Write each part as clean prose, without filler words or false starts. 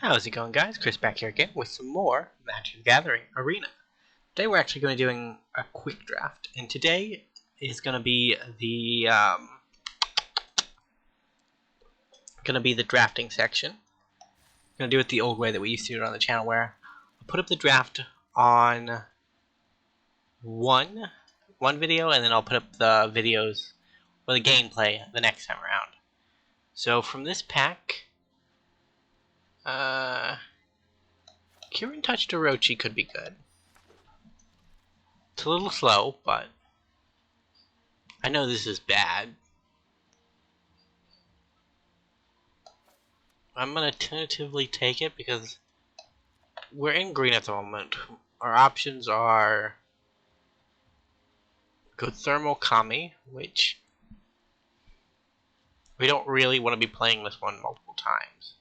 How's it going, guys? Chris back here again with some more Magic the Gathering Arena. Today we're actually going to be doing a quick draft, and today is going to be the drafting section. I'm going to do it the old way that we used to do it on the channel, where I'll put up the draft on one video, and then I'll put up the videos or the gameplay the next time around. So from this pack, Kirin Touch Orochi could be good. It's a little slow, but I know this is bad. I'm gonna tentatively take it because we're in green at the moment. Our options are good Thermal Kami, which we don't really want to be playing this one multiple times,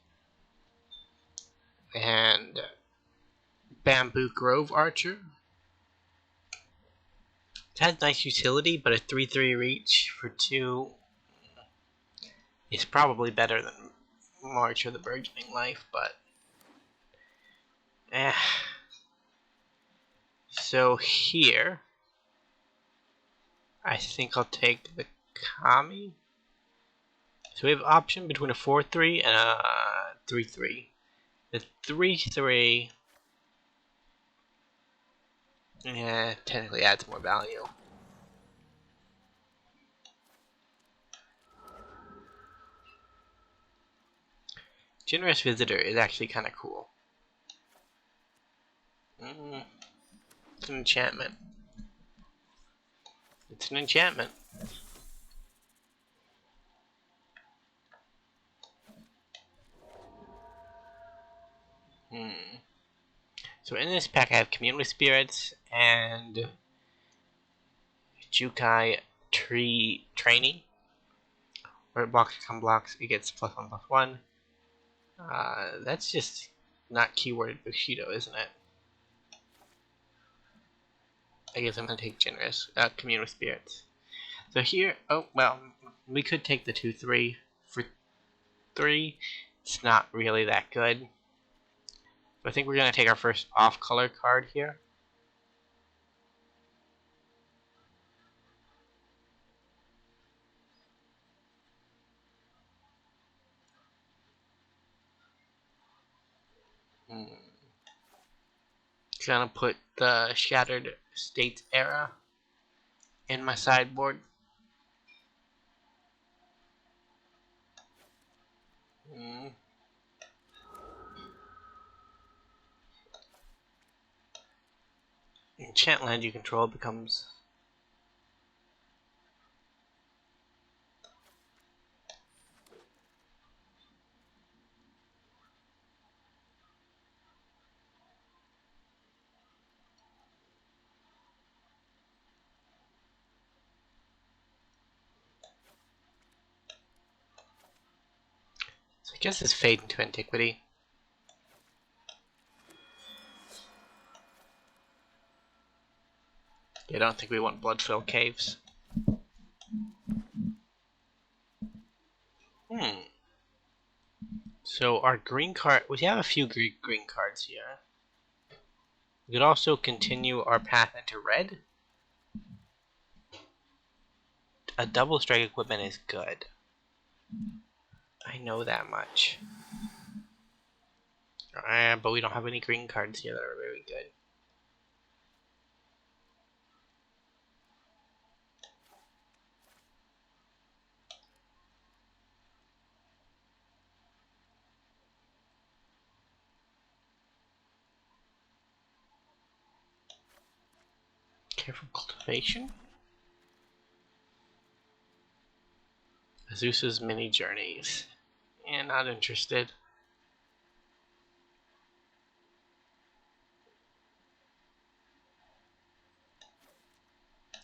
and Bamboo Grove Archer. It has nice utility, but a 3/3 reach for 2 is probably better than March of the Burgeoning Life, but So here, I think I'll take the Kami. So we have option between a 4/3 and a 3/3. The 3/3, technically adds more value. Generous Visitor is actually kind of cool. It's an enchantment. It's an enchantment. So in this pack I have Community Spirits and Jukai Tree Trainee. Where it blocks blocks, it gets +1/+1. That's just not keyworded Bushido, isn't it? I guess I'm gonna take Generous Community Spirits. So here, oh well, we could take the 2/3 for 3. It's not really that good. So I think we're gonna take our first off-color card here. Gonna put the Shattered States Era in my sideboard. Enchant land you control becomes so I guess it's Fade into Antiquity. I don't think we want Bloodfilled Caves. So our green card, we have a few green cards here. We could also continue our path into red. A double strike equipment is good. I know that much. But we don't have any green cards here that are very good. Careful Cultivation. Zeus's Mini Journeys. And not interested.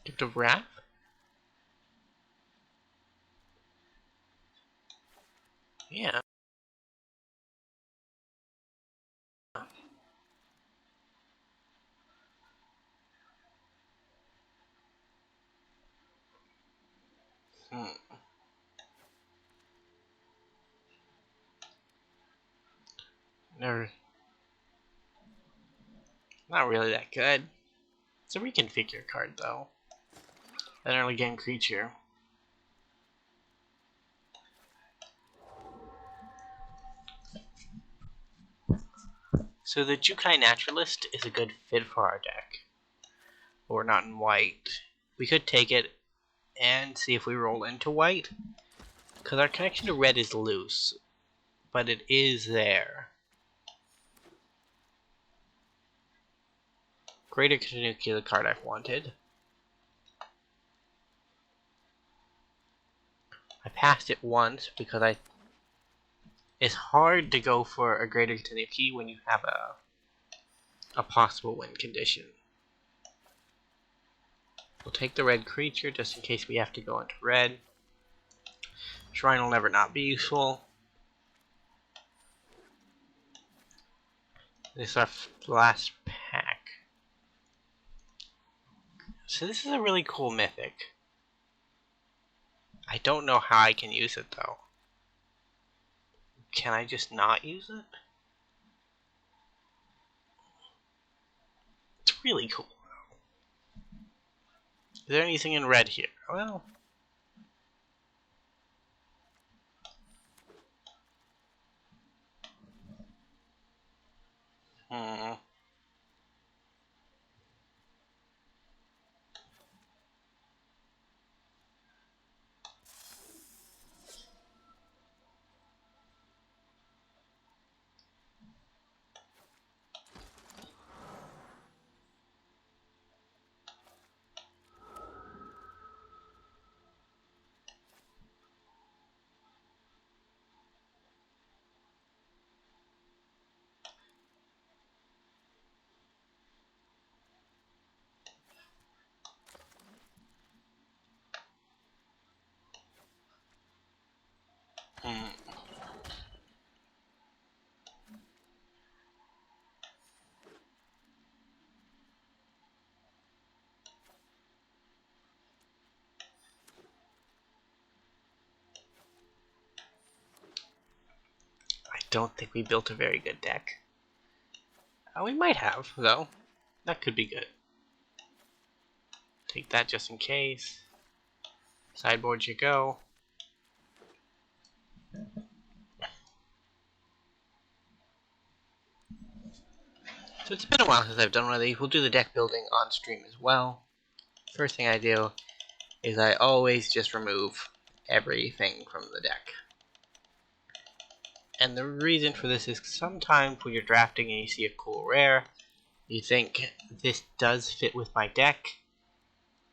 Gift of Wrath. Yeah. Or not really that good. It's a reconfigure card though. An early game creature. So the Jukai Naturalist is a good fit for our deck. But we're not in white. We could take it and see if we roll into white. Because our connection to red is loose. But it is there. Greater Tanuki, the card I've wanted. I passed it once because it's hard to go for a Greater Tanuki when you have a possible win condition. We'll take the red creature just in case we have to go into red. Shrine will never not be useful. This is our last pack. So this is a really cool mythic. I don't know how I can use it though. Can I just not use it? It's really cool. Is there anything in red here? Well, hmm. Hmm. I don't think we built a very good deck. We might have, though. That could be good. Take that just in case. Sideboard you go. So it's been a while since I've done one of these. We'll do the deck building on stream as well. First thing I do is I always just remove everything from the deck. And the reason for this is sometimes when you're drafting and you see a cool rare, you think this does fit with my deck,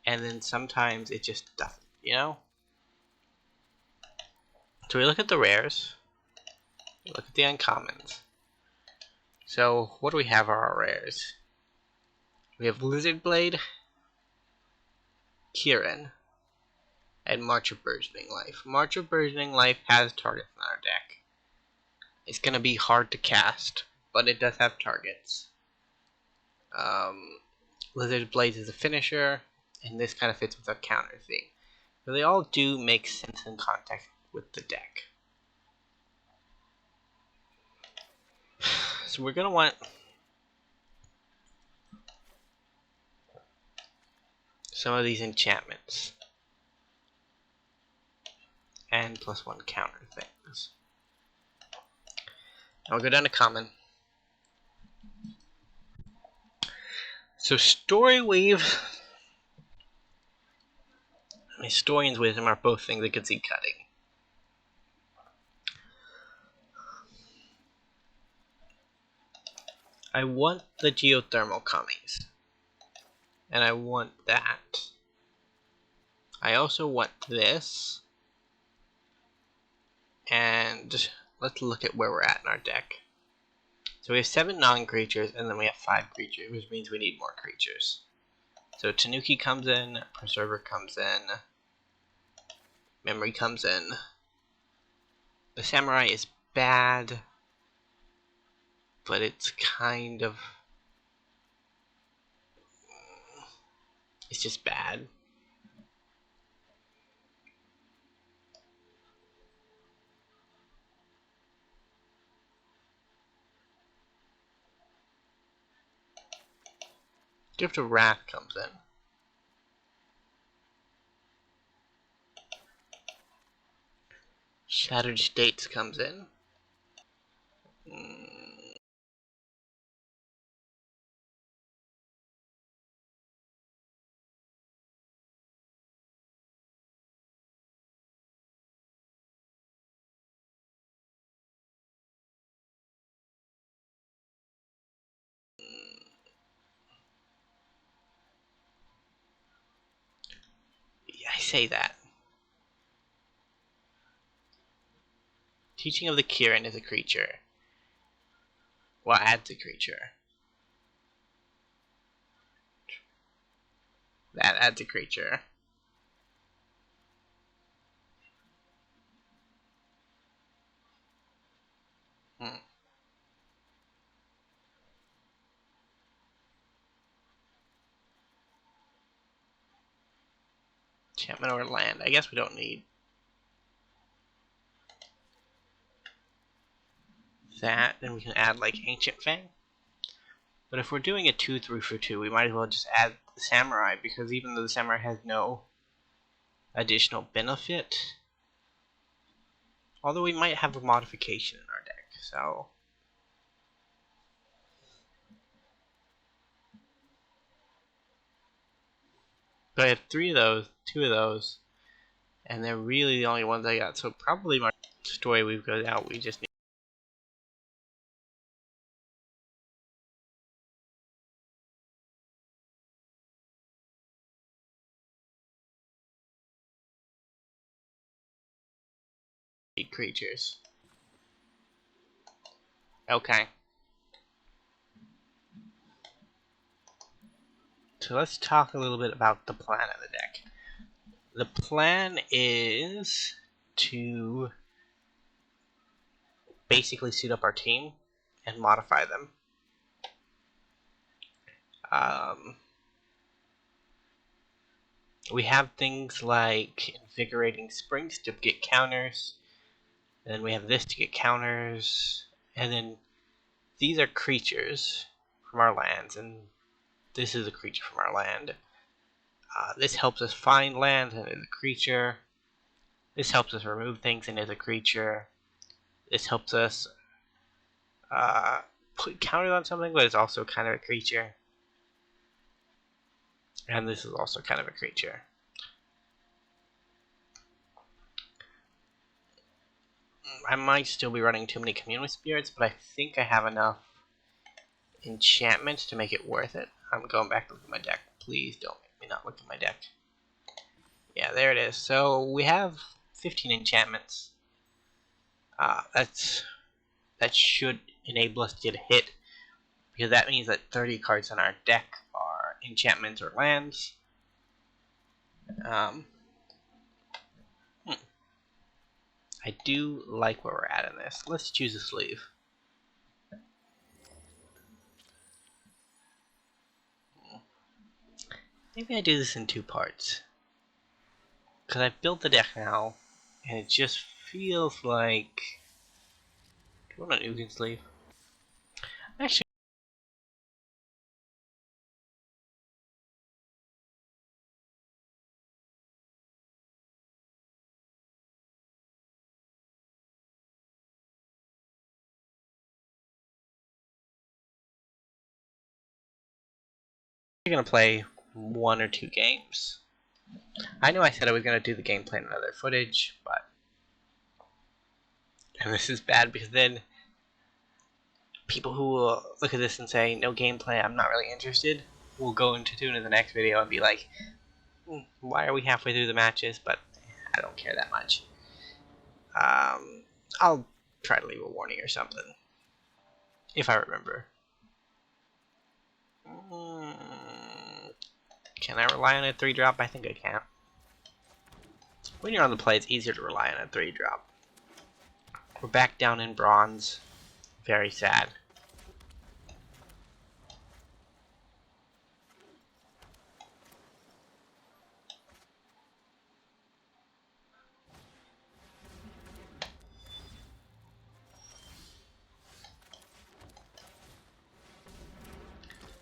and then sometimes it just doesn't, you know? So we look at the rares, we look at the uncommons. So what do we have are our rares? We have Lizard Blade, Kieran, and March of Burgeoning Life. March of Burgeoning Life has targets in our deck. It's going to be hard to cast, but it does have targets. Lizard Blade is a finisher, and this kind of fits with our counter theme. So they all do make sense in context with the deck. So we're going to want some of these enchantments and +1 counter things. Now we'll go down to common. So Story Weave and Historian's Wisdom are both things that could see cutting. I want the geothermal commies. And I want that. I also want this. And let's look at where we're at in our deck. So we have 7 non-creatures, and then we have 5 creatures, which means we need more creatures. So Tanuki comes in, Preserver comes in, Memory comes in. The Samurai is bad, but it's kind of... it's just bad. Gift of Wrath comes in. Shattered States comes in. I say that. Teaching of the Kirin is a creature. Well, adds a creature. That adds a creature. Enchantment or land. I guess we don't need that. Then we can add like Ancient Fang. But if we're doing a 2/3 for 2, we might as well just add the Samurai, because even though the Samurai has no additional benefit, although we might have a modification in our deck, so I have 3 of those, 2 of those, and they're really the only ones I got. So probably my story we've got out. We just need creatures. Okay. So let's talk a little bit about the plan of the deck. The plan is to basically suit up our team and modify them. We have things like Invigorating Springs to get counters, and then we have this to get counters, and then these are creatures from our lands, and this is a creature from our land. This helps us find lands and is a creature. This helps us remove things and is a creature. This helps us put counters on something, but it's also kind of a creature. And this is also kind of a creature. I might still be running too many Commune with Spirits, but I think I have enough enchantments to make it worth it. I'm going back to look at my deck. Please don't make me not look at my deck. Yeah, there it is. So we have 15 enchantments. That should enable us to get a hit, because that means that 30 cards in our deck are enchantments or lands. I do like where we're at in this. Let's choose a sleeve. Maybe I do this in 2 parts, because I've built the deck now, and it just feels like... Do you want an Ugin sleeve? Actually, I'm going to play 1 or 2 games. I know I said I was going to do the gameplay in another footage, but... And this is bad, because then people who will look at this and say, no gameplay, I'm not really interested, will go into tune in the next video and be like, why are we halfway through the matches? But I don't care that much. I'll try to leave a warning or something, if I remember. Can I rely on a 3-drop? I think I can. When you're on the play, it's easier to rely on a 3-drop. We're back down in bronze. Very sad.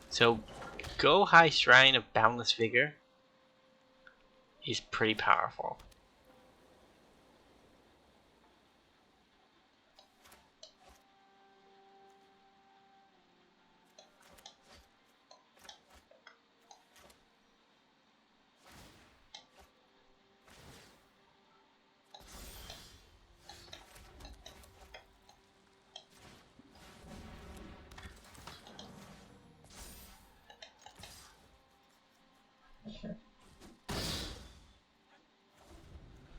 So Go High Shrine of Boundless Vigor is pretty powerful.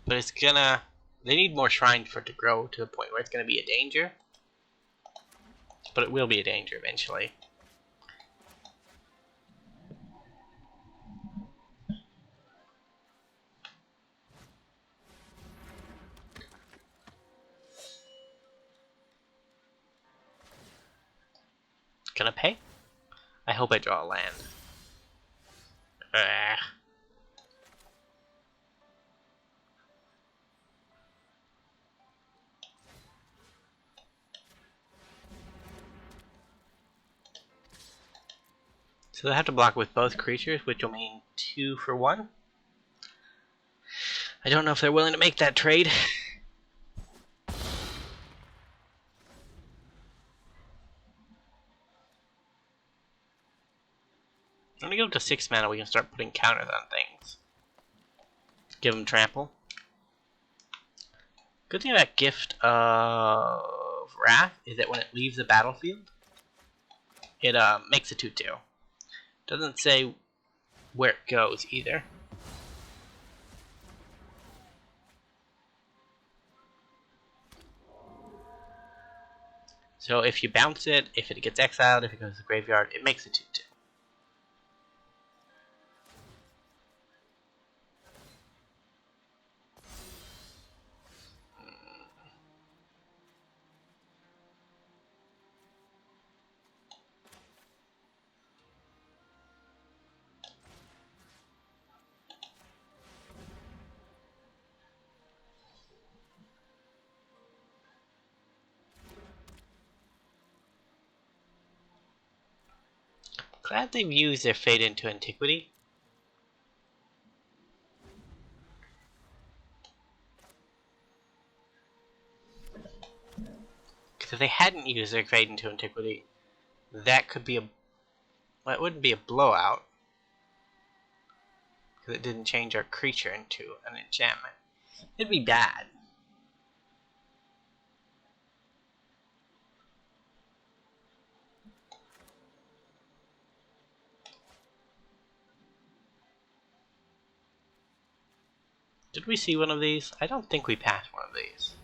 But it's gonna... They need more shrines for it to grow to a point where it's gonna be a danger. But it will be a danger eventually. Gonna pay? I hope I draw a land. Ugh. So they have to block with both creatures, which will mean 2 for 1. I don't know if they're willing to make that trade. When we go up to 6 mana, we can start putting counters on things. Give them trample. Good thing about Gift of Wrath is that when it leaves the battlefield, it makes a 2/2. Doesn't say where it goes either. So if you bounce it, if it gets exiled, if it goes to the graveyard, it makes a 2/2. Glad they've used their Fade into Antiquity. Because if they hadn't used their Fade into Antiquity, that could be a... Well, it wouldn't be a blowout. Because it didn't change our creature into an enchantment. It'd be bad. Did we see one of these? I don't think we passed one of these.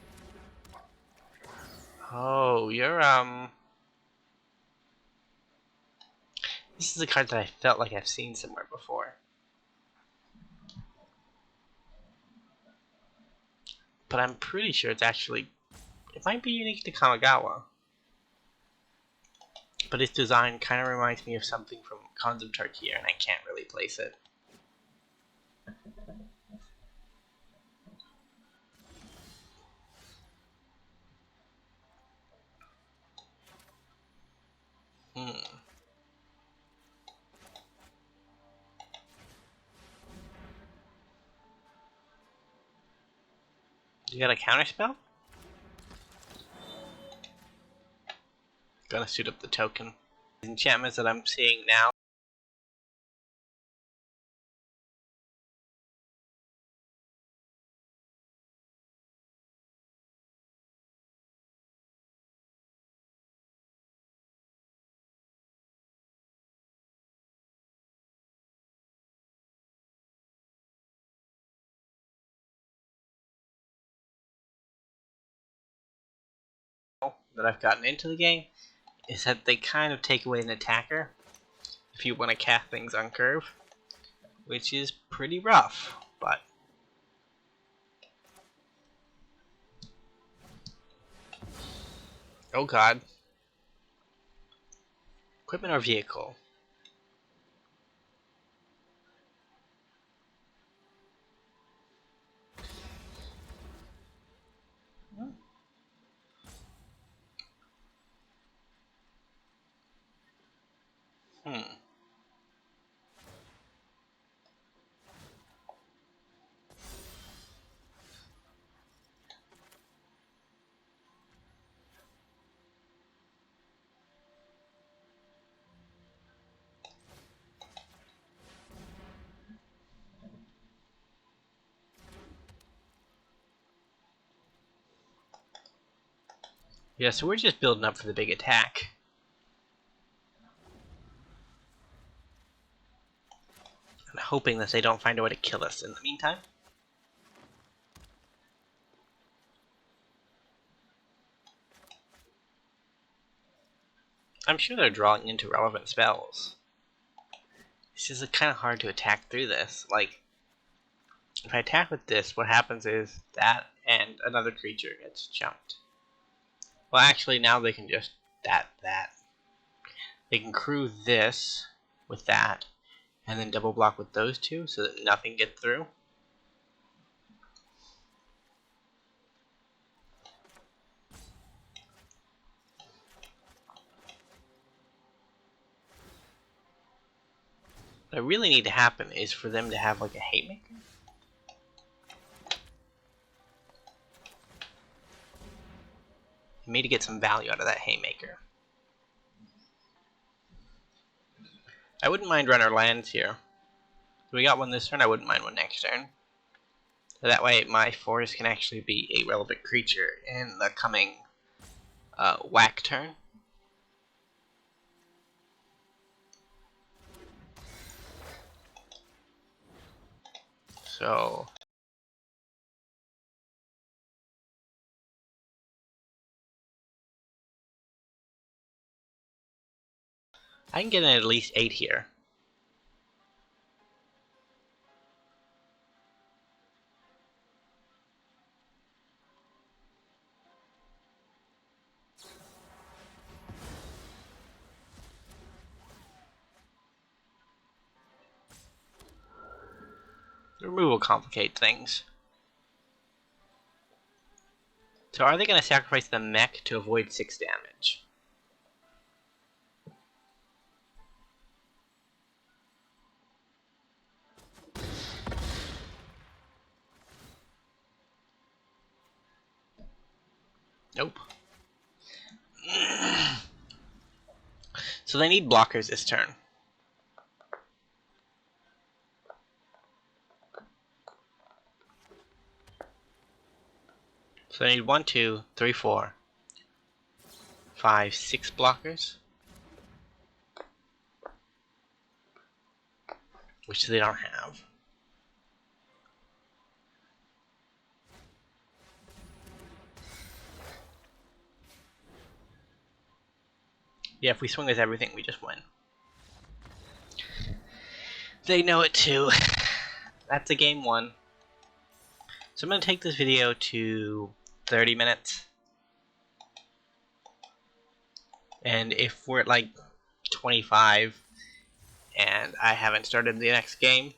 Oh, you're, This is a card that I felt like I've seen somewhere before. But I'm pretty sure it's actually... It might be unique to Kamigawa. But its design kind of reminds me of something from Khans of Tarkir, and I can't really place it. You got a counterspell? Gonna suit up the token. The enchantments that I'm seeing now. That I've gotten into the game is that they kind of take away an attacker if you want to cast things on curve, which is pretty rough, but oh god. Equipment or vehicle? Hmm. Yeah, so we're just building up for the big attack. And hoping that they don't find a way to kill us in the meantime. I'm sure they're drawing into relevant spells. It's just kind of hard to attack through this. Like, if I attack with this, what happens is that and another creature gets jumped. Well, actually, now they can just that. They can crew this with that, and then double block with those two so that nothing gets through. What I really need to happen is for them to have like a Haymaker. For me to get some value out of that Haymaker. I wouldn't mind runner lands here. If we got one this turn, I wouldn't mind one next turn. So that way my forest can actually be a relevant creature in the coming whack turn. So I can get in at least 8 here. The removal complicates things. So are they going to sacrifice the mech to avoid 6 damage? Nope. So they need blockers this turn. So they need 1, 2, 3, 4, 5, 6 blockers. Which they don't have. Yeah, if we swing with everything, we just win. They know it too. That's a game 1. So I'm going to take this video to 30 minutes. And if we're at like 25 and I haven't started the next game,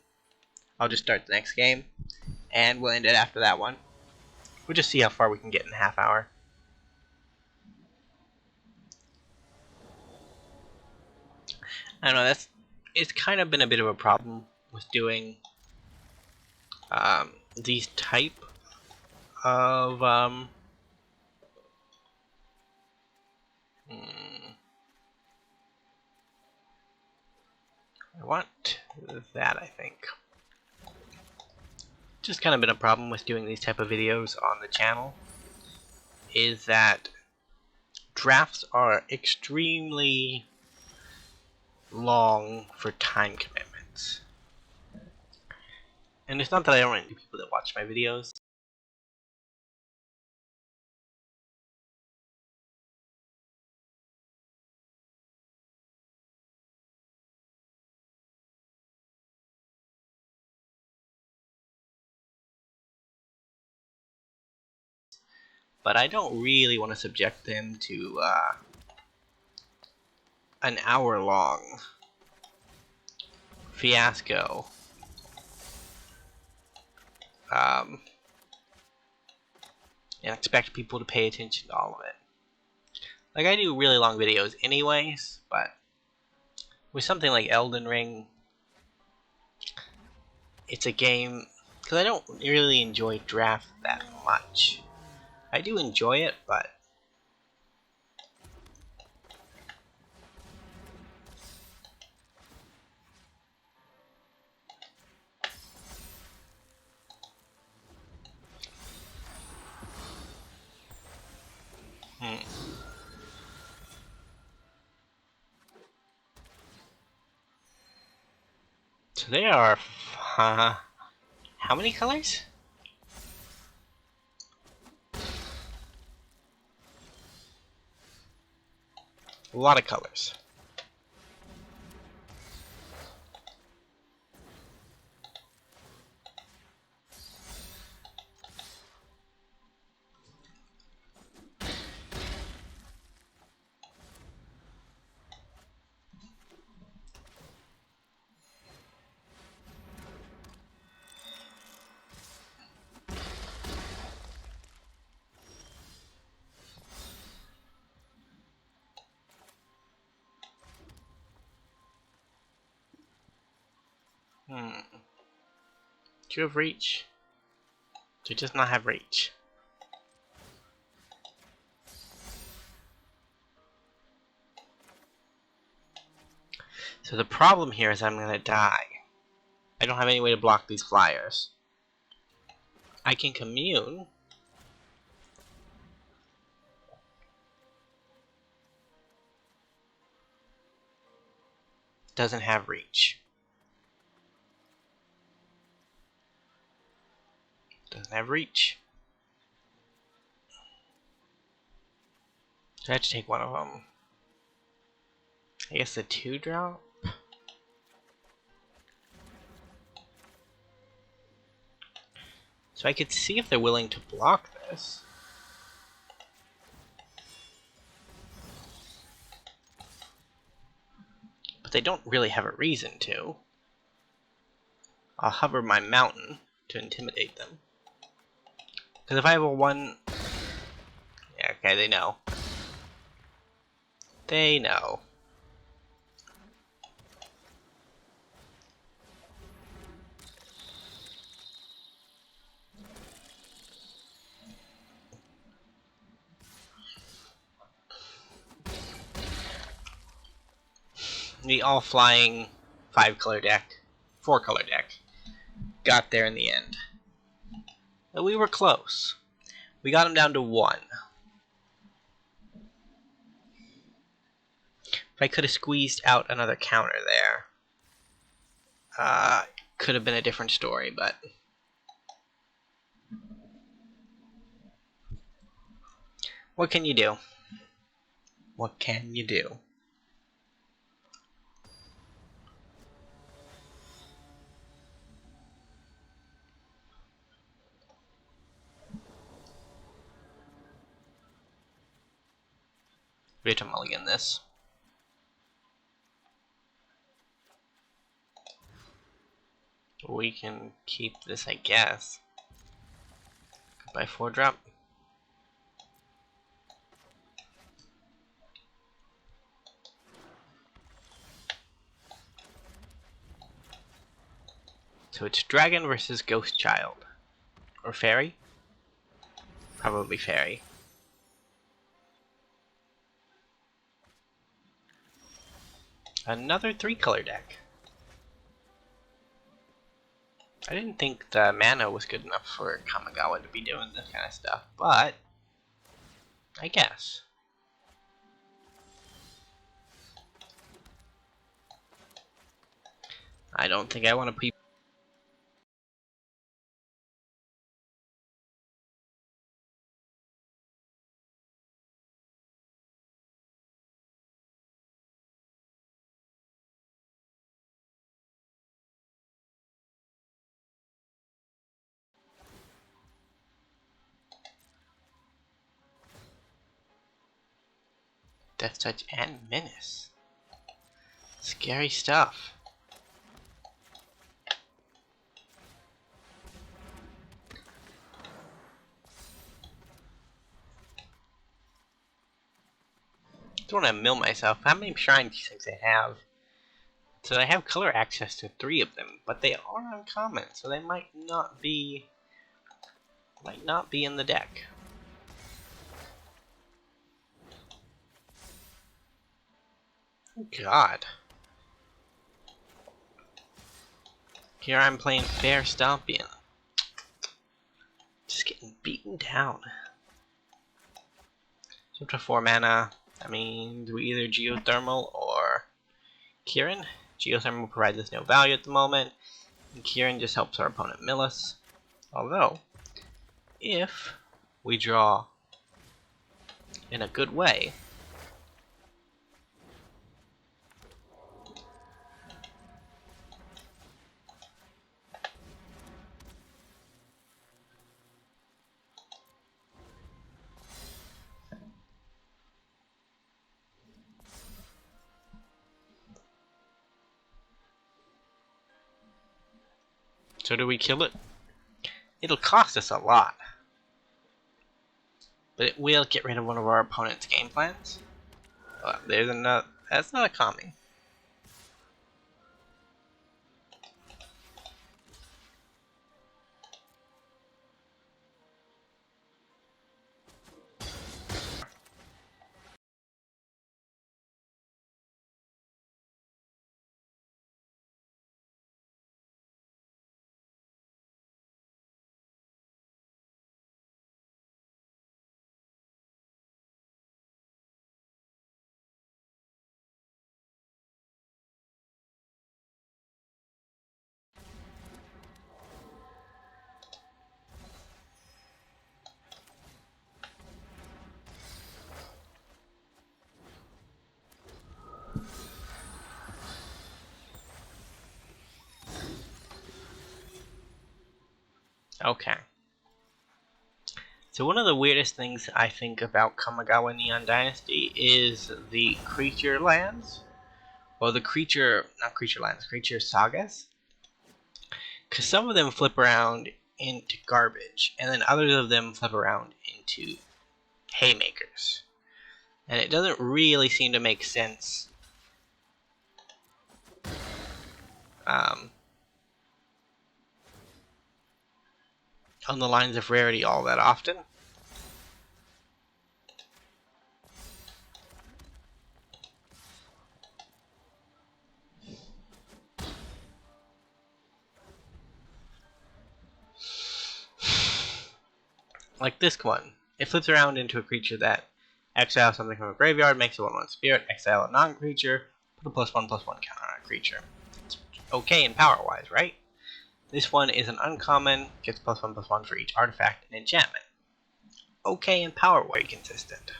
I'll just start the next game and we'll end it after that one. We'll just see how far we can get in a half hour. I don't know, it's kind of been a bit of a problem with doing these type of I want that, I think. Just kind of been a problem with doing these type of videos on the channel is that drafts are extremely long for time commitments. And it's not that I don't want people that watch my videos. But I don't really want to subject them to an hour-long fiasco. And expect people to pay attention to all of it. Like, I do really long videos anyways, but with something like Elden Ring, it's a game, because I don't really enjoy draft that much. I do enjoy it, but So there are, how many colors? A lot of colors. Do you have reach? Do you just not have reach? So the problem here is I'm gonna die. I don't have any way to block these flyers. I can commune. Doesn't have reach. Doesn't have reach. So I have to take one of them. I guess the 2-drop? So I could see if they're willing to block this. But they don't really have a reason to. I'll hover my mountain to intimidate them. Because if I have a 1... Yeah, okay, they know. They know. The all-flying 5-color deck, 4-color deck, got there in the end. But we were close. We got him down to 1. If I could have squeezed out another counter there, could have been a different story, but... What can you do? What can you do? We have to mulligan this. We can keep this, I guess. Goodbye 4-drop. So it's Dragon versus Ghost Child. Or Fairy? Probably Fairy. Another 3-color deck. I didn't think the mana was good enough for Kamigawa to be doing this kind of stuff, but I guess. I don't think I want to be. Death Touch and Menace. Scary stuff. Don't want to mill myself. How many shrines do you think they have? So I have color access to 3 of them, but they are uncommon, so they might not be in the deck. Oh God. Here I'm playing Fair Stompion. Just getting beaten down. So up to 4 mana. I mean, do we either Geothermal or Kieran? Geothermal provides us no value at the moment. And Kieran just helps our opponent mill us. Although, if we draw in a good way, so do we kill it? It'll cost us a lot, but it will get rid of one of our opponent's game plans. There's another. That's not a common. Okay. So one of the weirdest things I think about Kamigawa Neon Dynasty is the creature lands. Well, the creature, not creature lands, creature sagas. Because some of them flip around into garbage, and then others of them flip around into haymakers. And it doesn't really seem to make sense on the lines of rarity all that often. Like this one. It flips around into a creature that exiles something from a graveyard, makes a 1/1 spirit, exile a non-creature, put a +1/+1 counter on a creature. It's okay in power-wise, right? This one is an uncommon, gets +1/+1 for each artifact and enchantment. Okay in power-wise, consistent.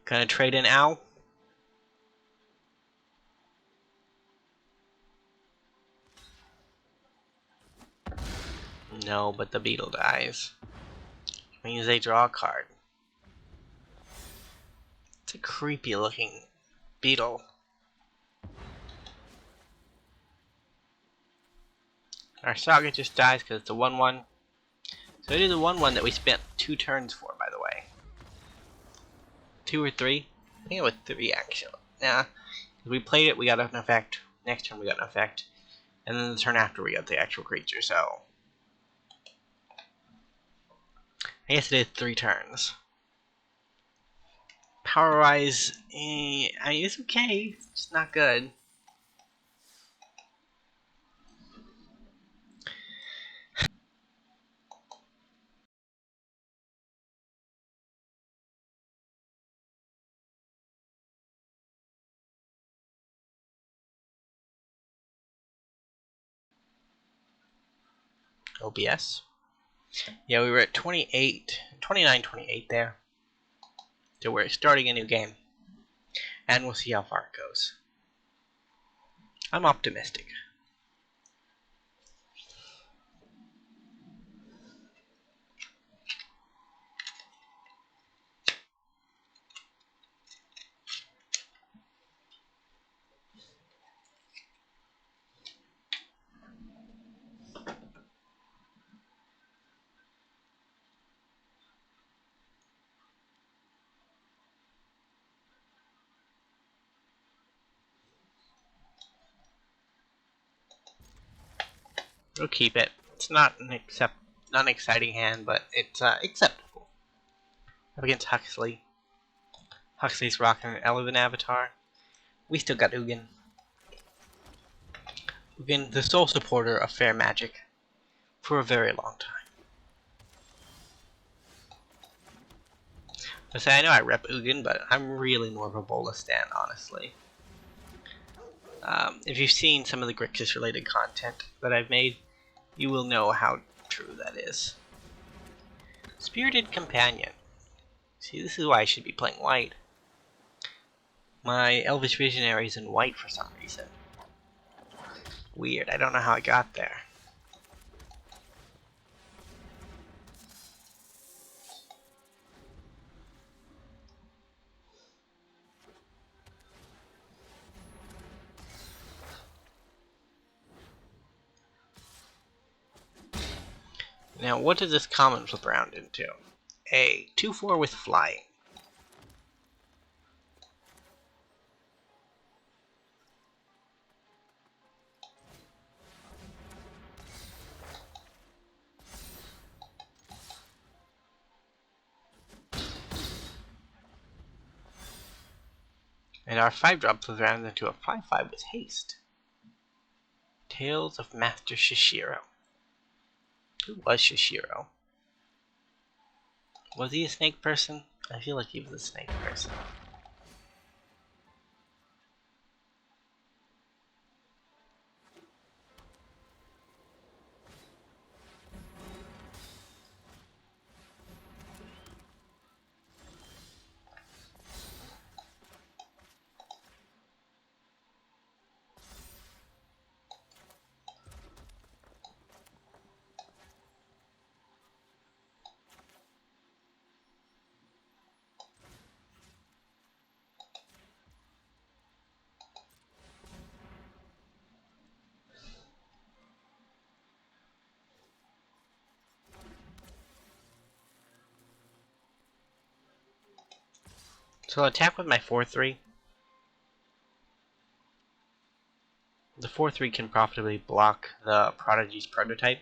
Gonna trade in Owl? No, but the beetle dies. Means they draw a card. It's a creepy looking beetle. Our saga just dies because it's a 1/1. So it is a 1/1 that we spent 2 turns for, by the way. 2 or 3? I think it was 3 actually. Yeah. We played it, we got an effect. Next turn we got an effect. And then the turn after we got the actual creature, so I guess it is 3 turns. Power-wise, I mean, it's okay. It's just not good. OBS. Yeah, we were at 29, 28 there. So we're starting a new game. And we'll see how far it goes. I'm optimistic. We'll keep it. It's not an exciting hand, but it's acceptable. Up against Huxley. Huxley's rocking an Elven avatar. We still got Ugin. Ugin, the sole supporter of fair magic for a very long time. I know I rep Ugin, but I'm really more of a Bola stan, honestly. If you've seen some of the Grixis related content that I've made, you will know how true that is. Spirited Companion. See, this is why I should be playing white. My Elvish Visionary is in white for some reason. Weird, I don't know how I got there. Now, what does this common flip around into? A 2/4 with flying. And our 5-drop flips around into a 5/5 with haste. Tales of Master Shishiro. Who was Shishiro? Was he a snake person? I feel like he was a snake person. So I'll attack with my 4/3. The 4/3 can profitably block the Prodigy's prototype.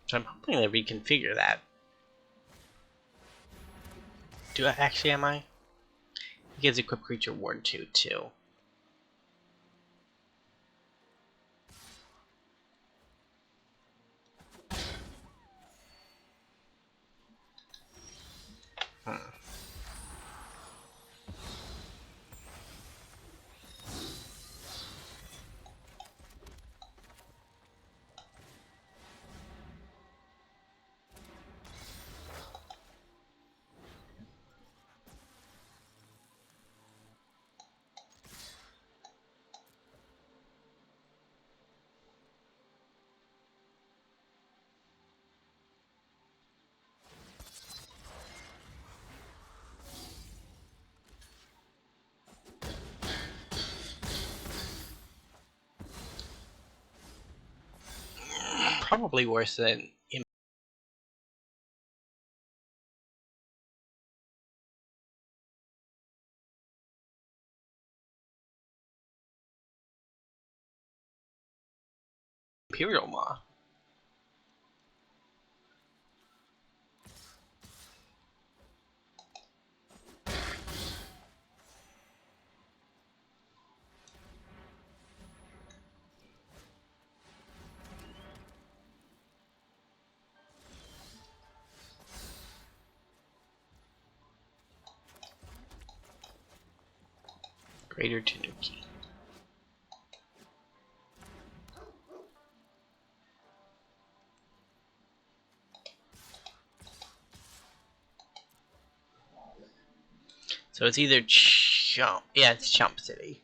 So I'm hoping to reconfigure that. Do I actually, am I? He gives equip creature ward 2 too. Probably worse than Imperial Maw. Greater Tanuki. So it's either Chump. Yeah, it's Chump City.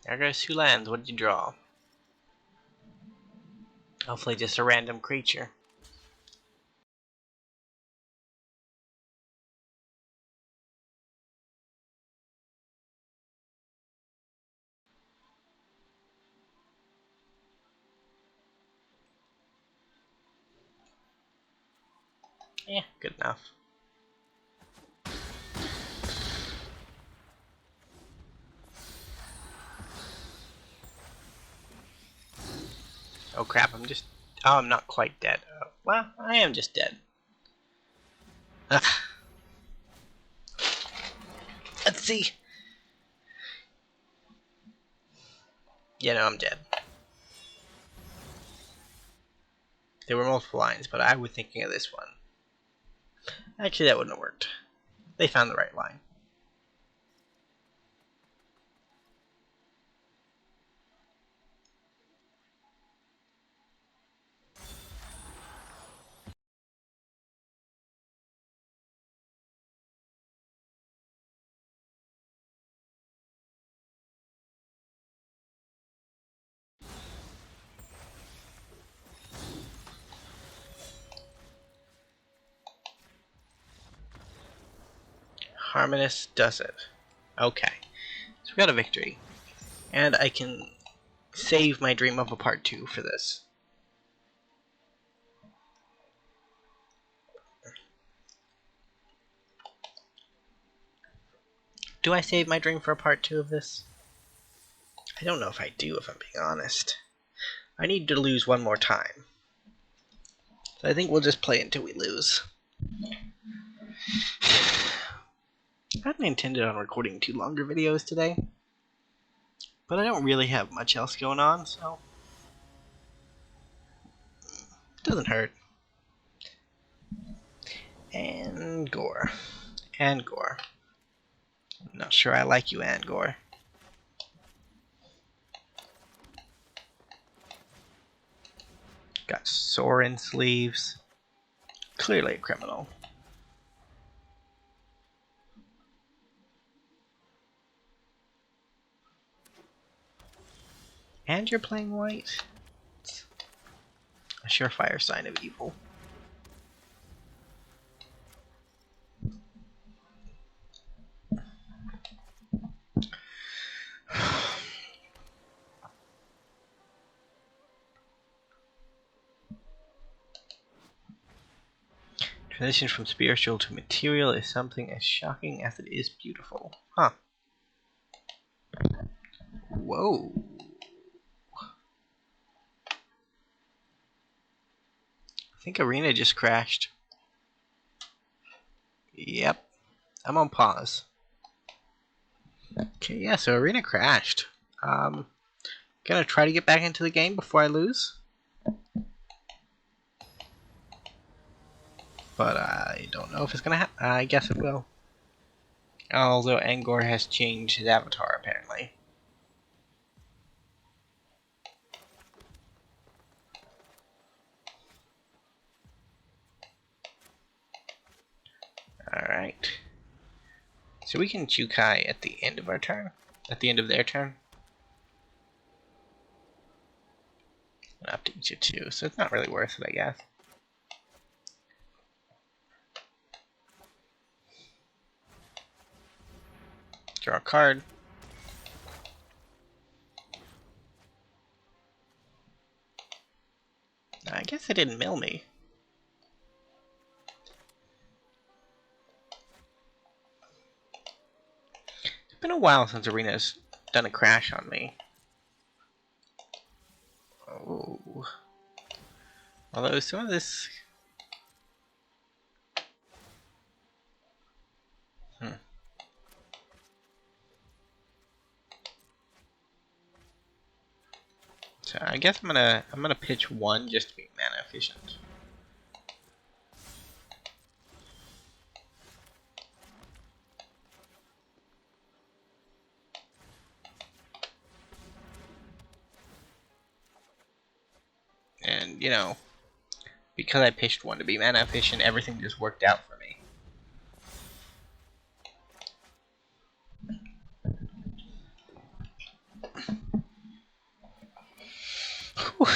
There goes 2 lands. What did you draw? Hopefully just a random creature. Yeah, good enough. Oh crap, I'm just... Oh, I'm not quite dead. Well, I am just dead. Ugh. Let's see. Yeah, no, I'm dead. There were multiple lines, but I was thinking of this one. Actually, that wouldn't have worked. They found the right line. Harmonious does it. Okay. So we got a victory. And I can save my Dream of a Part 2 for this. Do I save my dream for a part 2 of this? I don't know if I do, if I'm being honest. I need to lose one more time. So I think we'll just play until we lose. I hadn't intended on recording 2 longer videos today. But I don't really have much else going on, so... it doesn't hurt. Angor. Angor. I'm not sure I like you, Angor. Got Sorin sleeves. Clearly a criminal. And you're playing white? It's a surefire sign of evil. Transition from spiritual to material is something as shocking as it is beautiful. Huh. Whoa. I think Arena just crashed. Yep. I'm on pause. Okay, yeah, so Arena crashed. Gonna try to get back into the game before I lose. But I don't know if it's gonna happen. I guess it will. Although Angor has changed his avatar, apparently. Alright. So we can Jukai at the end of our turn? At the end of their turn? Up to each of 2, so it's not really worth it, I guess. Draw a card. I guess it didn't mill me. It's been a while since Arena's done a crash on me. Oh. Although some of this... So I guess I'm gonna pitch 1 just to be mana efficient. And you know, because I pitched 1 to be mana efficient, everything just worked out for me. Whew.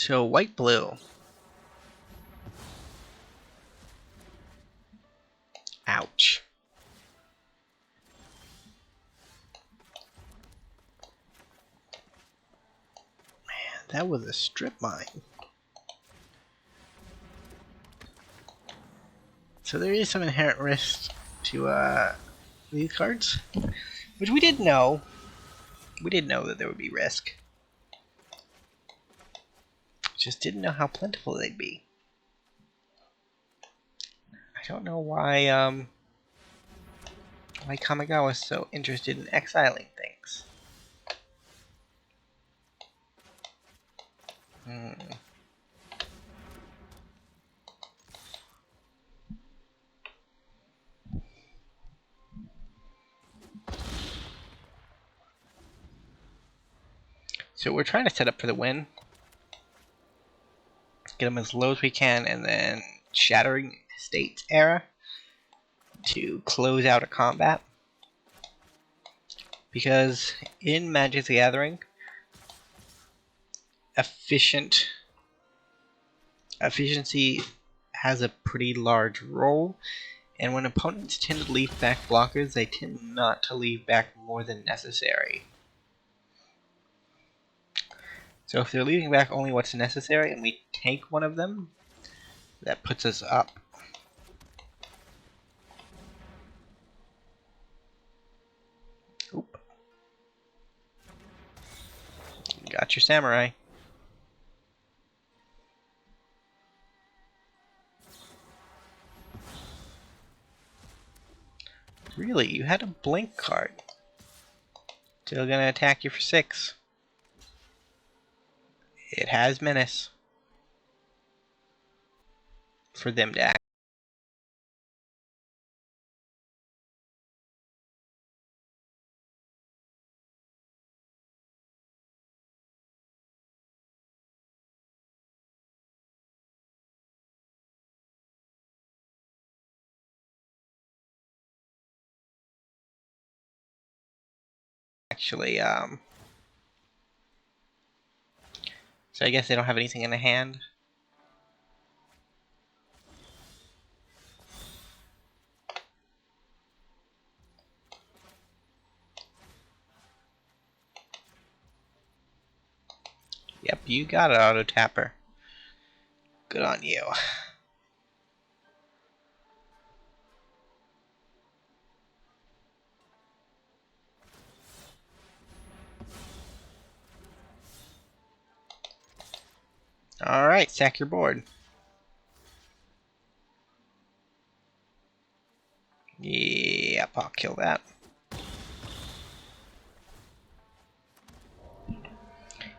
So white blue. Ouch. Man, that was a strip mine. So there is some inherent risk to these cards, which we did know. We did know that there would be risk. Just didn't know how plentiful they'd be. I don't know why Kamigawa is so interested in exiling things. So we're trying to set up for the win. Get them as low as we can, and then Shattering States era to close out a combat. Because in Magic the Gathering, efficiency has a pretty large role, and when opponents tend to leave back blockers, they tend not to leave back more than necessary. So if they're leaving back only what's necessary and we take one of them, that puts us up. Oop. Got your samurai. Really? You had a blink card. Still gonna attack you for 6. It has menace. For them to act. Actually, so I guess they don't have anything in the hand. Yep, you got it, Auto Tapper. Good on you. Alright, sack your board. Yep, I'll kill that.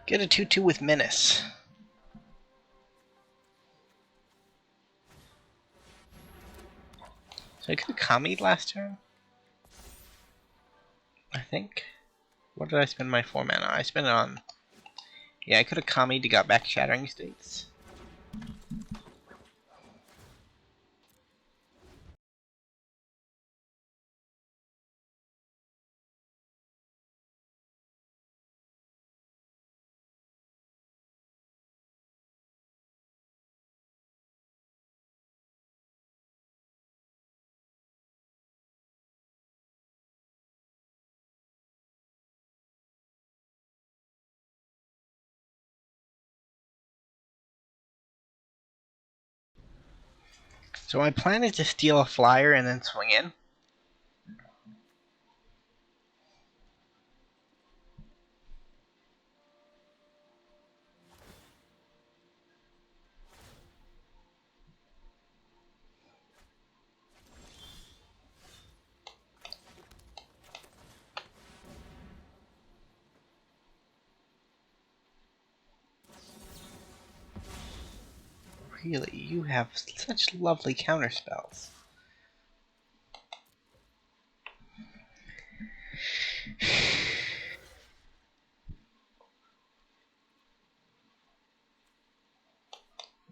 Get a 2/2 with menace. So I could have Kami'd last turn? I think. What did I spend my 4 mana on? I spent it on... Yeah, I could have Kami'd to got back Shattering States. So my plan is to steal a flyer and then swing in. Really, you have such lovely counterspells.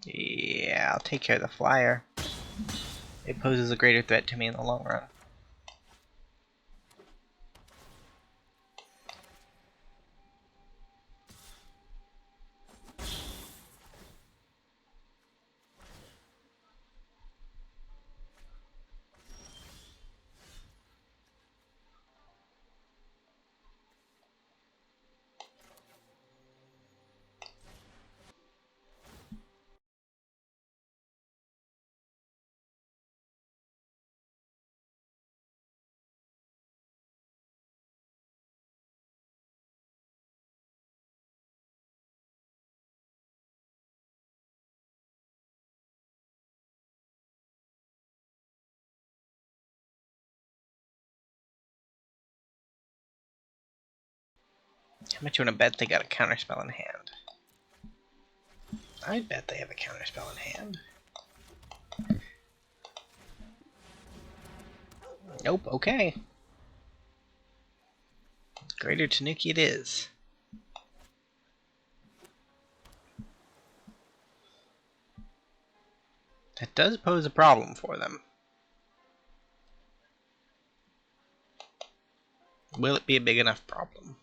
Yeah, I'll take care of the flyer. It poses a greater threat to me in the long run. How much you want to bet they got a counterspell in hand? I bet they have a counterspell in hand. Nope, okay. Greater Tanuki it is. That does pose a problem for them. Will it be a big enough problem?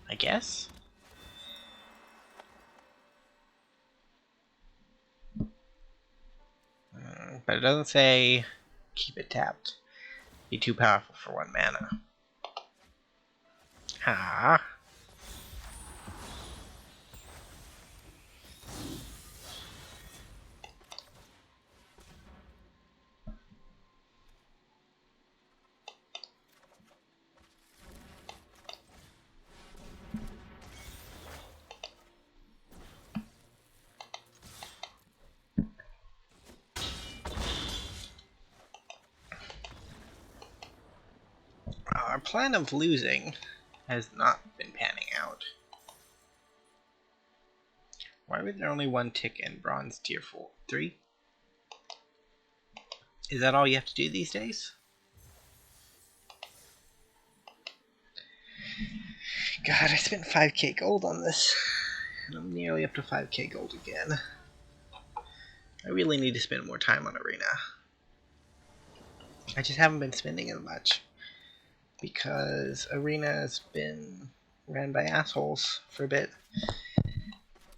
I guess? But it doesn't say keep it tapped. Be too powerful for 1 mana. Ha! Our plan of losing has not been panning out. Why was there only 1 tick in Bronze Tier 3? Is that all you have to do these days? God, I spent 5k gold on this. And I'm nearly up to 5k gold again. I really need to spend more time on Arena. I just haven't been spending as much. Because Arena has been ran by assholes for a bit.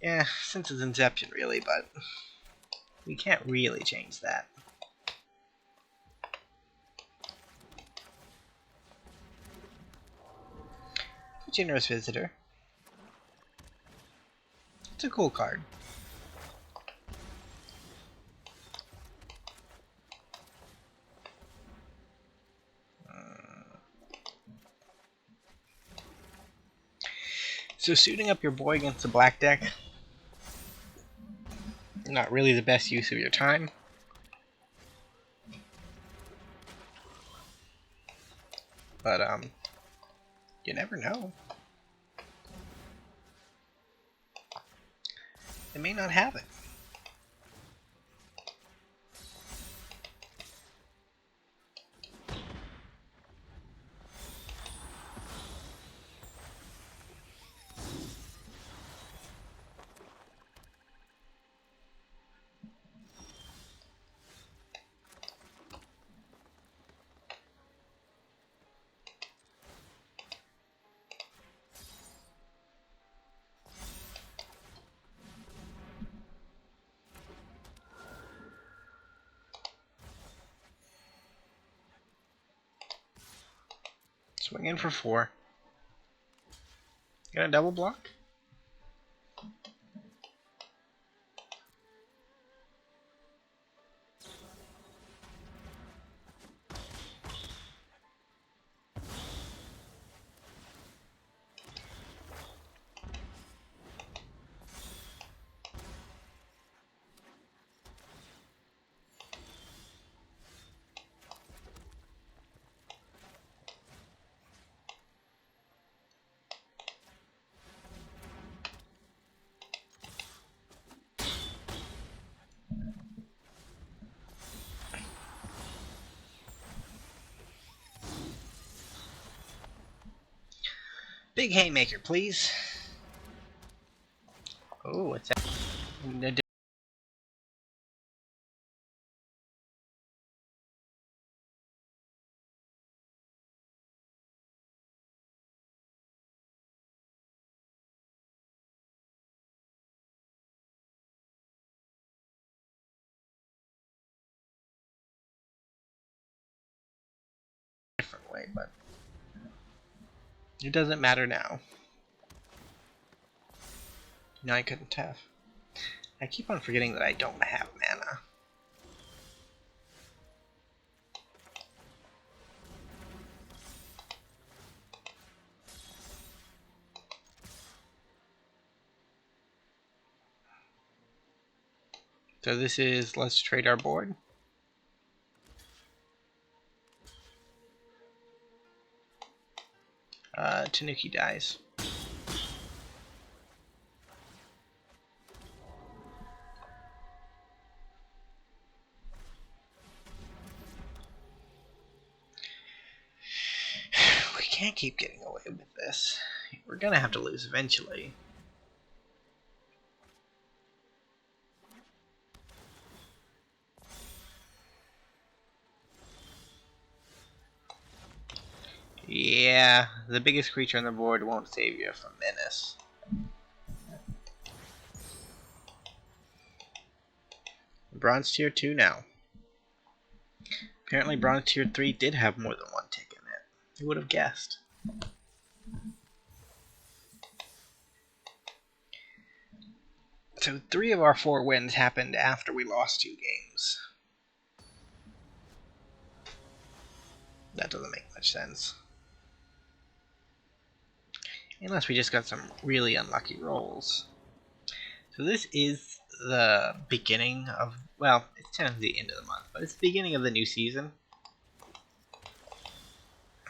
Yeah, since its inception really, but we can't really change that. Generous Visitor. It's a cool card. So suiting up your boy against the black deck, not really the best use of your time. But you never know. They may not have it. Swing in for 4. Got a double block? Big haymaker, please. Oh, what's that? Different way, but it doesn't matter now. No, I couldn't have. I keep on forgetting that I don't have mana. So this is let's trade our board. Tanuki dies. We can't keep getting away with this. We're gonna have to lose eventually. Yeah, the biggest creature on the board won't save you from Menace. Bronze tier 2 now. Apparently Bronze tier 3 did have more than one tick in it. Who would have guessed? So 3 of our 4 wins happened after we lost 2 games. That doesn't make much sense. Unless we just got some really unlucky rolls. So this is the beginning of, well, it's technically the end of the month, but it's the beginning of the new season.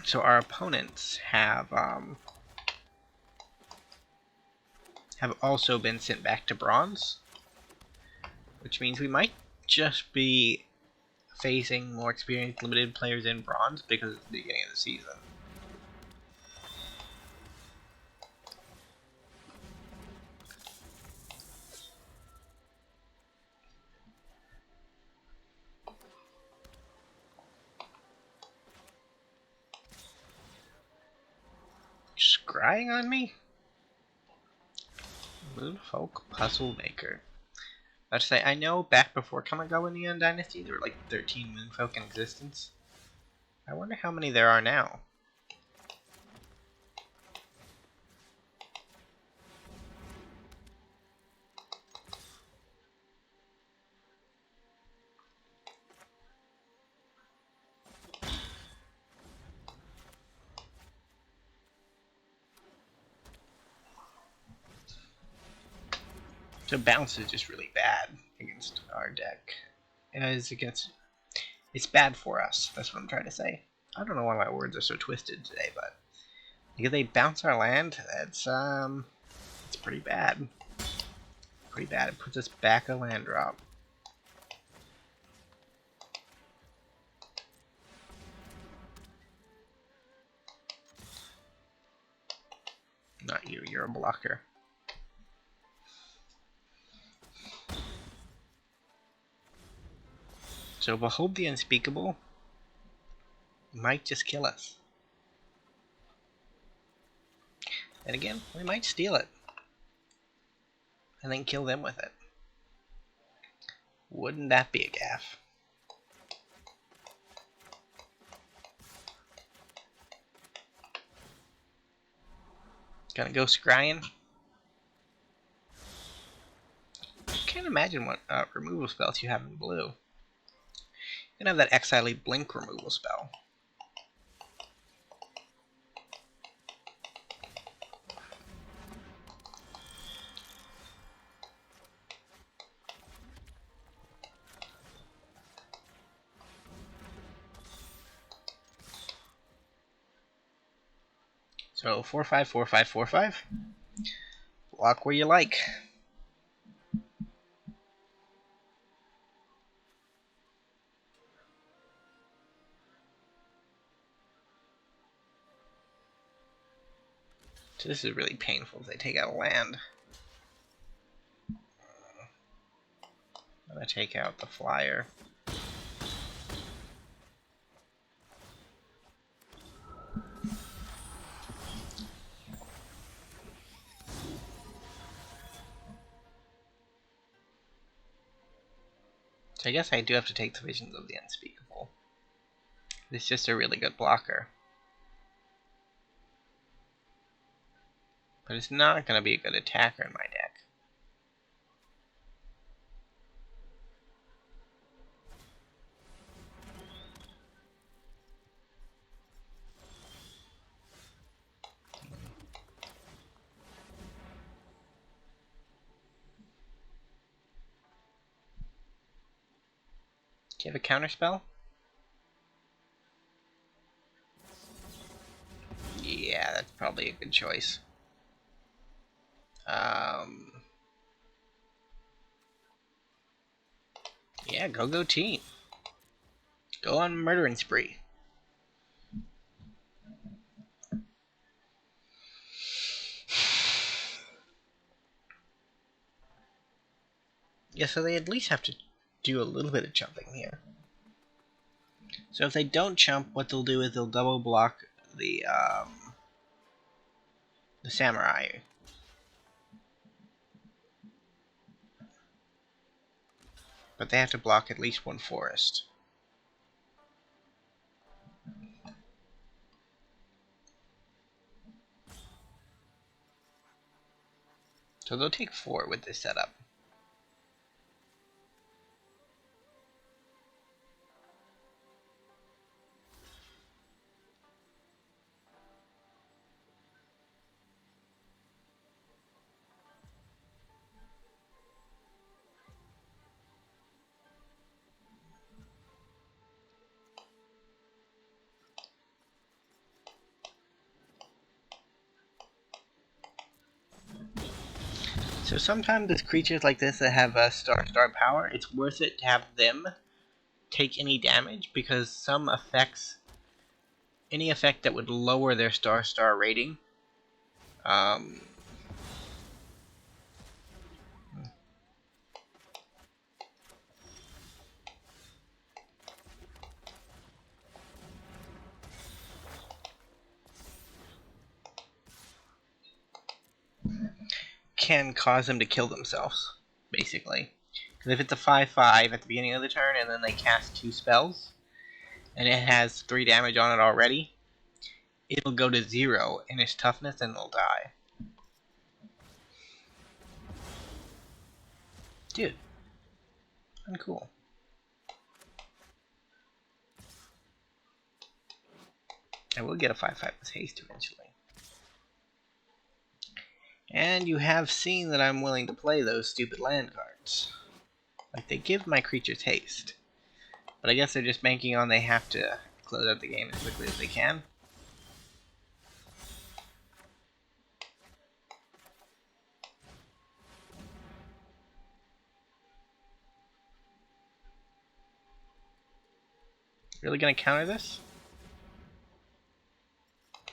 So our opponents have also been sent back to bronze, which means we might just be facing more experienced limited players in bronze because it's the beginning of the season. Scrying on me? Moonfolk Puzzle Maker. I'd say, I know back before Kamigawa Neon Dynasty there were like 13 Moonfolk in existence. I wonder how many there are now. So bounce is just really bad against our deck. It's bad for us. That's what I'm trying to say. I don't know why my words are so twisted today, but because they bounce our land, it's pretty bad. Pretty bad. It puts us back a land drop. Not you. You're a blocker. So Behold the Unspeakable might just kill us. And again, we might steal it. And then kill them with it. Wouldn't that be a gaff? Gonna go scrying. Can't imagine what removal spells you have in blue. You can have that Exile Blink removal spell. So 4/5, 4/5, 4/5. Block where you like. So this is really painful if they take out a land. I'm gonna take out the flyer. So I guess I do have to take the Visions of the Unspeakable. It's just a really good blocker. But it's not going to be a good attacker in my deck. Do you have a counterspell? Yeah. Yeah, that's probably a good choice. Yeah, go team. Go on murdering spree. Yeah, so they at least have to do a little bit of jumping here. So if they don't jump, what they'll do is they'll double block the samurai. But they have to block at least one forest. So they'll take 4 with this setup. So sometimes with creatures like this that have a star power, it's worth it to have them take any damage, because some effects, any effect that would lower their star rating, can cause them to kill themselves, basically. Because if it's a 5/5 at the beginning of the turn and then they cast 2 spells, and it has 3 damage on it already, it'll go to 0 in its toughness and it'll die. Dude. Uncool. I will get a 5/5 with haste eventually. And you have seen that I'm willing to play those stupid land cards. Like, they give my creatures haste. But I guess they're just banking on they have to close out the game as quickly as they can. Really gonna counter this?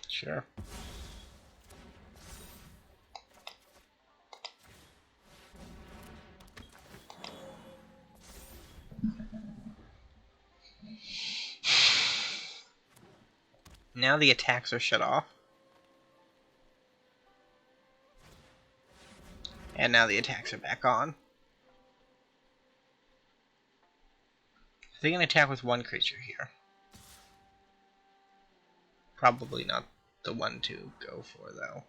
Sure. Now the attacks are shut off. And now the attacks are back on. They can attack with one creature here. Probably not the one to go for, though.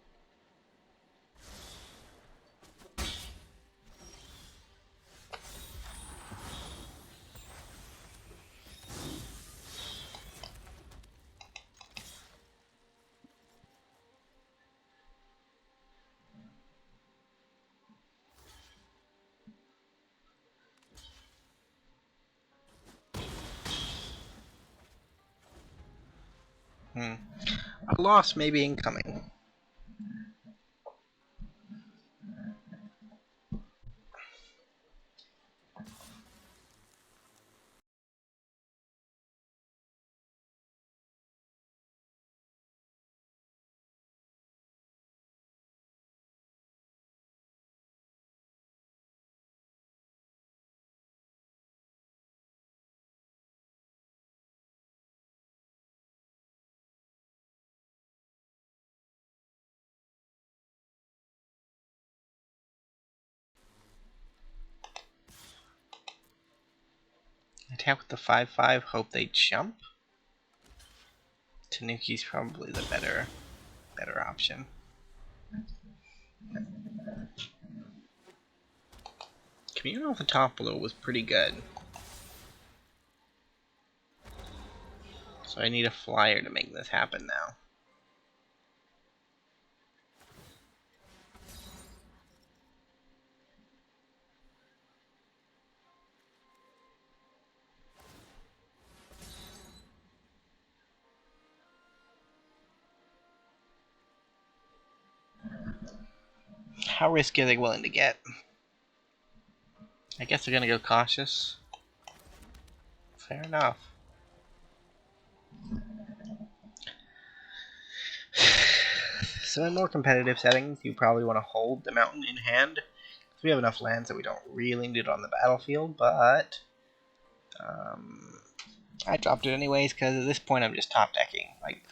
A loss may be incoming. Attack with the 5/5, hope they jump. Tanuki's probably the better option. Communal Topolo was pretty good. So I need a flyer to make this happen now. How risky are they willing to get? I guess they're gonna go cautious. Fair enough. So in more competitive settings, you probably want to hold the mountain in hand. We have enough lands that we don't really need it on the battlefield, but I dropped it anyways because at this point I'm just top decking. Like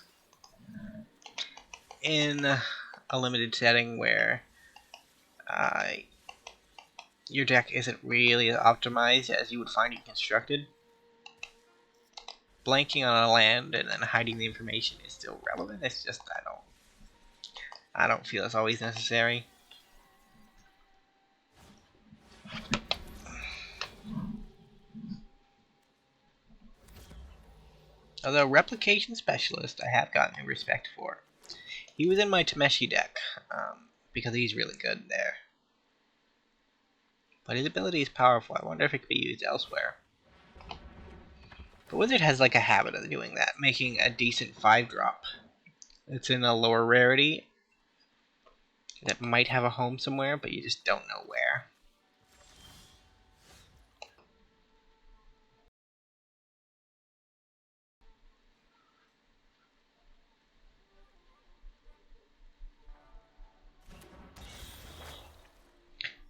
in a limited setting where your deck isn't really as optimized as you would find it constructed, blanking on a land and then hiding the information is still relevant. It's just I don't feel it's always necessary. Although Replication Specialist I have gotten a respect for. He was in my Tameshi deck, because he's really good there. But his ability is powerful. I wonder if it could be used elsewhere. But Wizard has like a habit of doing that, making a decent 5-drop. It's in a lower rarity that might have a home somewhere, but you just don't know where.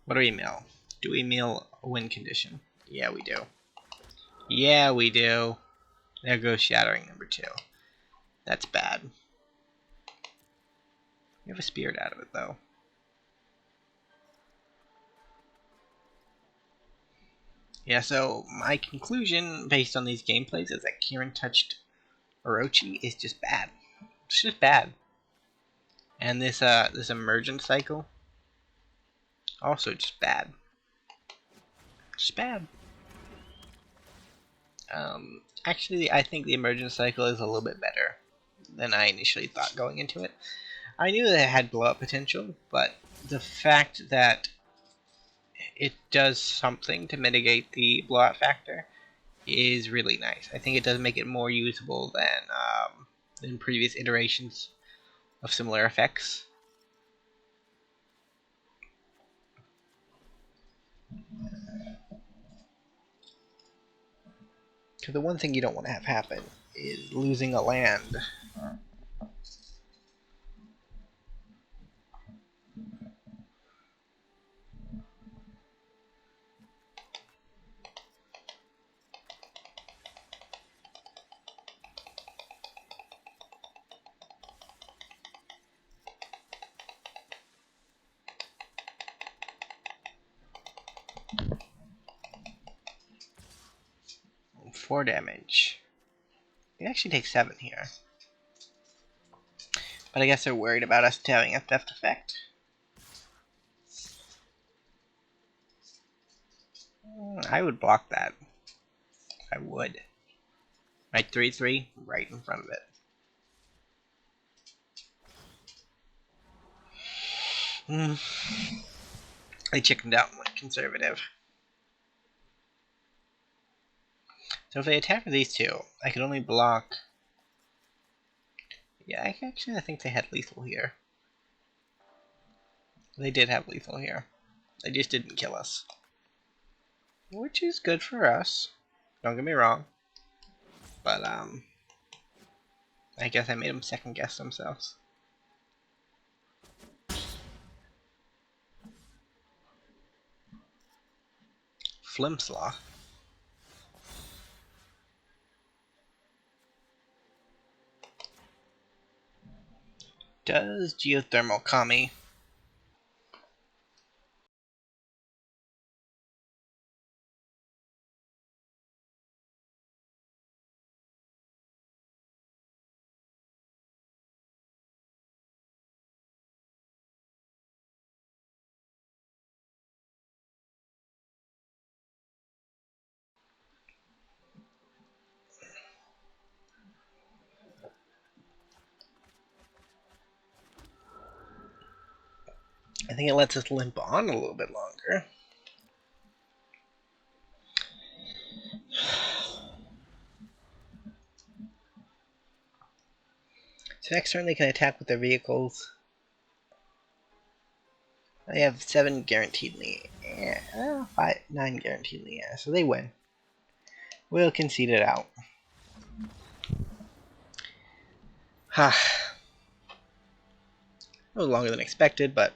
What do we mill? Do we mill a win condition? Yeah, we do. Yeah, we do. There goes Shattering number 2. That's bad. We have a Spirit out of it, though. Yeah, so my conclusion based on these gameplays is that Kieran touched Orochi is just bad. It's just bad. And this emergent cycle, also just bad. Just bad. Actually, I think the emergent cycle is a little bit better than I initially thought going into it. I knew that it had blow-up potential, but the fact that it does something to mitigate the blowout factor is really nice. I think it does make it more usable than previous iterations of similar effects. Because the one thing you don't want to have happen is losing a land. Four damage. They actually take 7 here. But I guess they're worried about us having a theft effect. I would block that. I would. Right, 3/3, right in front of it. They chickened out and went conservative. So if they attack with these two, I could only block. Yeah, I think they had lethal here. They did have lethal here. They just didn't kill us. Which is good for us. Don't get me wrong. But, I guess I made them second guess themselves. Flimslaw. Does Geothermal Kami? I think it lets us limp on a little bit longer. So next turn they can attack with their vehicles. They have 7 guaranteed in the air. 9 guaranteed in the air, so they win. We'll concede it out. Ha. A little longer than expected, but